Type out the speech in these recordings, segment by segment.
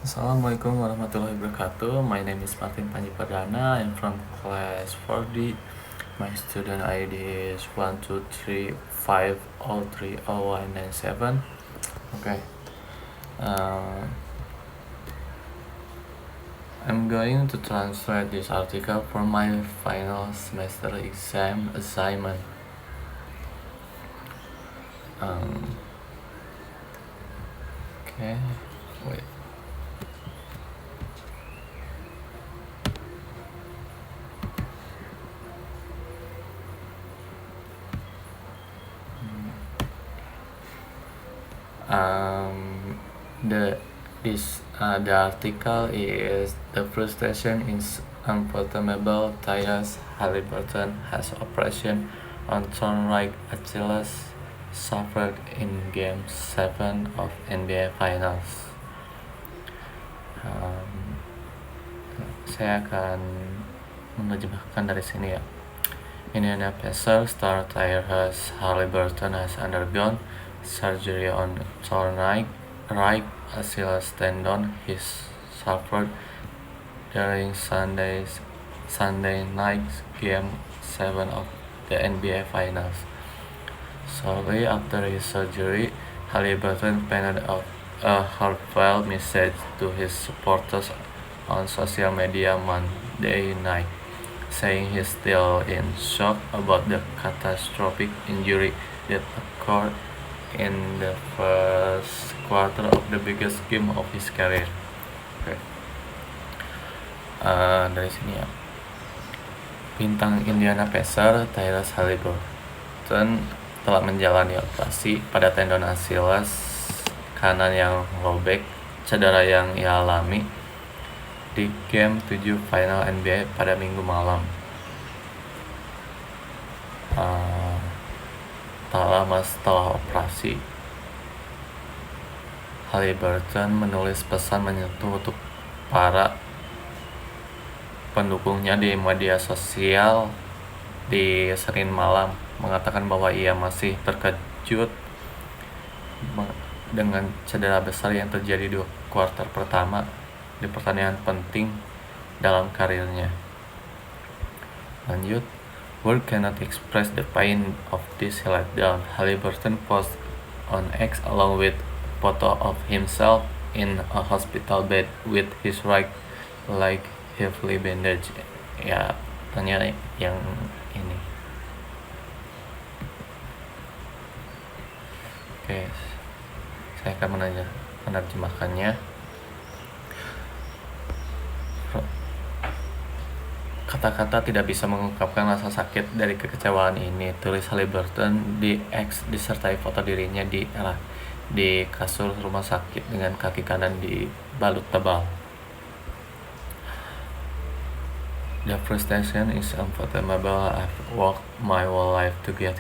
Assalamualaikum warahmatullahi wabarakatuh. My name is Martin Panji Perdana. I'm from class 4D. My student ID is 12350301997. Okay. I'm going to translate this article for my final semester exam assignment. Okay. Wait. The article is "The frustration is unfathomable. Tyrese Haliburton has operation on torn right Achilles suffered in Game 7 of NBA Finals." Saya akan menerjemahkan dari sini ya. Indiana Pacers star Tyrese Haliburton has undergone surgery on torn right Achilles tendon he suffered during Sunday night Game 7 of the NBA Finals. Shortly after his surgery, Haliburton penned a heartfelt message to his supporters on social media Monday night, saying he's still in shock about the catastrophic injury that occurred in the first quarter of the biggest game of his career. Okay. Dari sini ya. Bintang Indiana Pacers Tyrese Haliburton telah menjalani operasi pada tendon Achilles kanan yang robek, cedera yang ia alami di Game 7 Final NBA pada Minggu malam. Tak lama setelah operasi, Haliburton menulis pesan menyentuh untuk para pendukungnya di media sosial di Senin malam, mengatakan bahwa ia masih terkejut dengan cedera besar yang terjadi di kuarter pertama di pertandingan penting dalam karirnya. Lanjut, "Word cannot express the pain of this letdown," Haliburton posted on X along with a photo of himself in a hospital bed with his right leg heavily bandaged. Ya, ternyata yang ini. Oke, saya akan menerjemahkannya. Kata-kata tidak bisa mengungkapkan rasa sakit dari kekecewaan ini, tulis Haliburton di X disertai foto dirinya di kasur rumah sakit dengan kaki kanan dibalut tebal. "The frustration is unfathomable. I've worked my whole life to get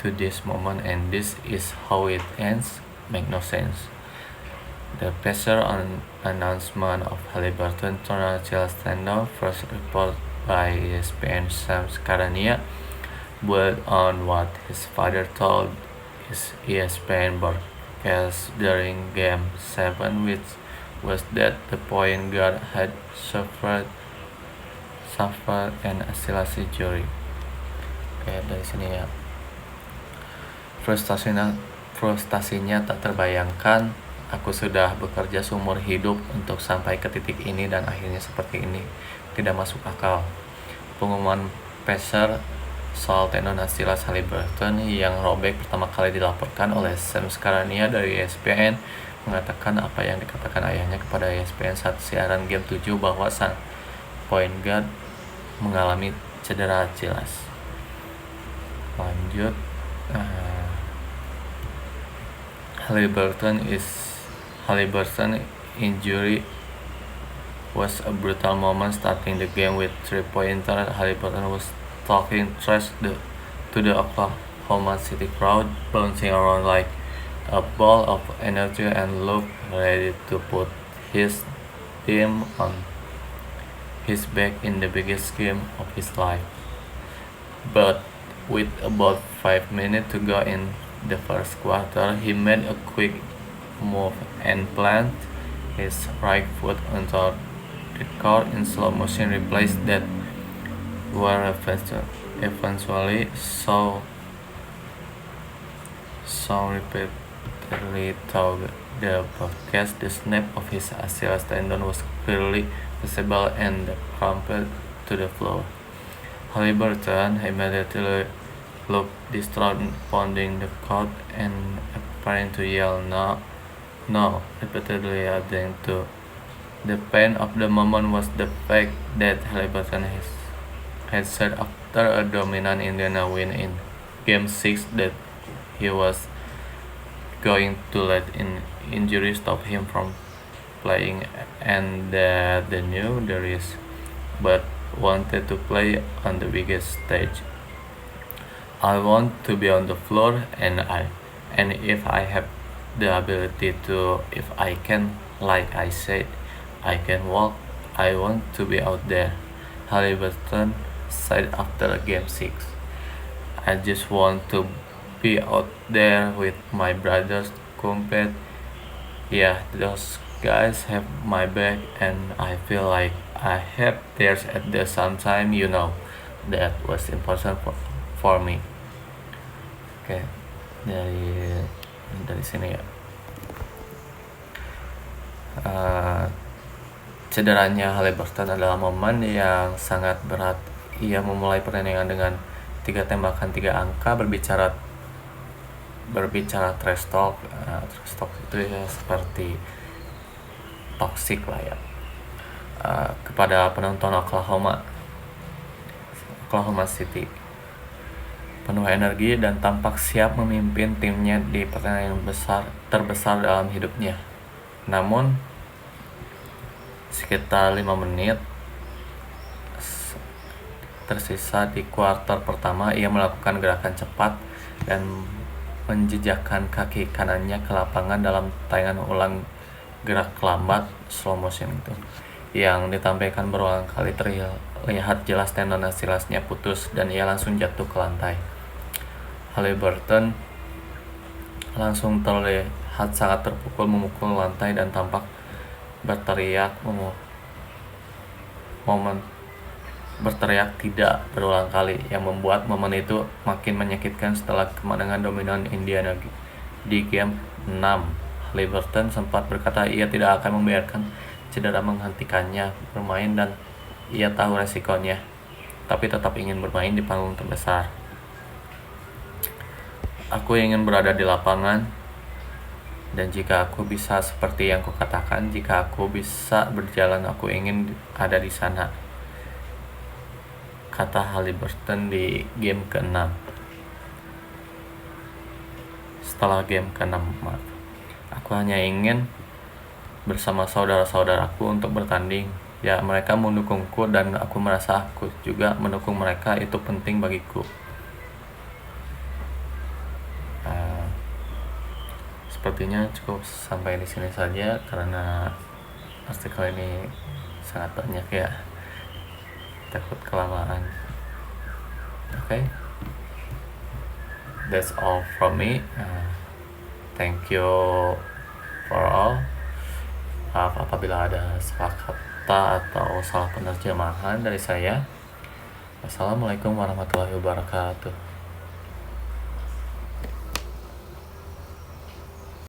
to this moment, and this is how it ends. Make no sense." The pressure on announcement of Haliburton torn Achilles tendon, first reported by ESPN Sam Scarania, built on what his father told his ESPN broadcast during Game 7, which was that the point guard had suffered an Achilles injury. Oke, dari sini ya. Frustasinya tak terbayangkan. Aku sudah bekerja seumur hidup untuk sampai ke titik ini dan akhirnya seperti ini. Tidak masuk akal. Pengumuman Pacers soal tendon Achilles Haliburton yang robek pertama kali dilaporkan oleh Sam Scarania dari ESPN mengatakan apa yang dikatakan ayahnya kepada ESPN saat siaran Game 7 bahwa sang point guard mengalami cedera Achilles. Lanjut, Haliburton injury was a brutal moment starting the game with three-pointer. Haliburton was talking trash to the Oklahoma City crowd, bouncing around like a ball of energy and looked ready to put his team on his back in the biggest game of his life. But with about 5 minutes to go in the first quarter, he made a quick move and planted his right foot onto the court in slow motion replays that were eventually so repeatedly through the broadcast. The snap of his Achilles tendon was clearly visible and crumpled to the floor. Halliburton immediately looked distraught, pounding the court and appearing to yell no, no, repeatedly, adding to the pain of the moment was the fact that Halliburton had said after a dominant Indiana win in Game 6 that he was going to let injury stop him from playing, and that they knew the risk but wanted to play on the biggest stage. I want to be on the floor, and if I have the ability to, if I can, like I said, I can walk, I want to be out there, Halliburton said after Game 6. I just want to be out there with my brothers, compete. Yeah, those guys have my back, and I feel like I have theirs at the same time. That was important for me. Oke, dari sini ya. Cederanya Halliburton adalah momen yang sangat berat. Ia memulai pertandingan dengan 3 tembakan 3 angka, berbicara trash talk. Trash talk itu ya seperti toxic lah ya, kepada penonton Oklahoma City. Penuh energi dan tampak siap memimpin timnya di pertandingan terbesar dalam hidupnya. Namun sekitar 5 menit tersisa di kuarter pertama, ia melakukan gerakan cepat dan menjejakkan kaki kanannya ke lapangan dalam tayangan ulang gerak lambat slow motion itu, yang ditampilkan berulang kali. Terlihat jelas tendon Achillesnya putus dan ia langsung jatuh ke lantai. Halliburton langsung terlihat sangat terpukul, memukul lantai dan tampak berteriak tidak berulang kali, yang membuat momen itu makin menyakitkan. Setelah kemenangan dominan Indiana di Game 6, Halliburton sempat berkata ia tidak akan membiarkan cedera menghentikannya bermain dan ia tahu resikonya, tapi tetap ingin bermain di panggung terbesar. Aku ingin berada di lapangan, dan jika aku bisa seperti yang kukatakan, jika aku bisa berjalan, aku ingin ada di sana, kata Halliburton di game ke-6. Setelah game ke-6, aku hanya ingin bersama saudara-saudaraku untuk bertanding. Ya, mereka mendukungku dan aku merasa aku juga mendukung mereka. Itu penting bagiku. Sepertinya cukup sampai di sini saja karena artikel ini sangat banyak ya. Takut kelamaan. Okay, that's all from me. Thank you for all. Maaf apabila ada salah kata atau salah penerjemahan dari saya. Wassalamualaikum warahmatullahi wabarakatuh.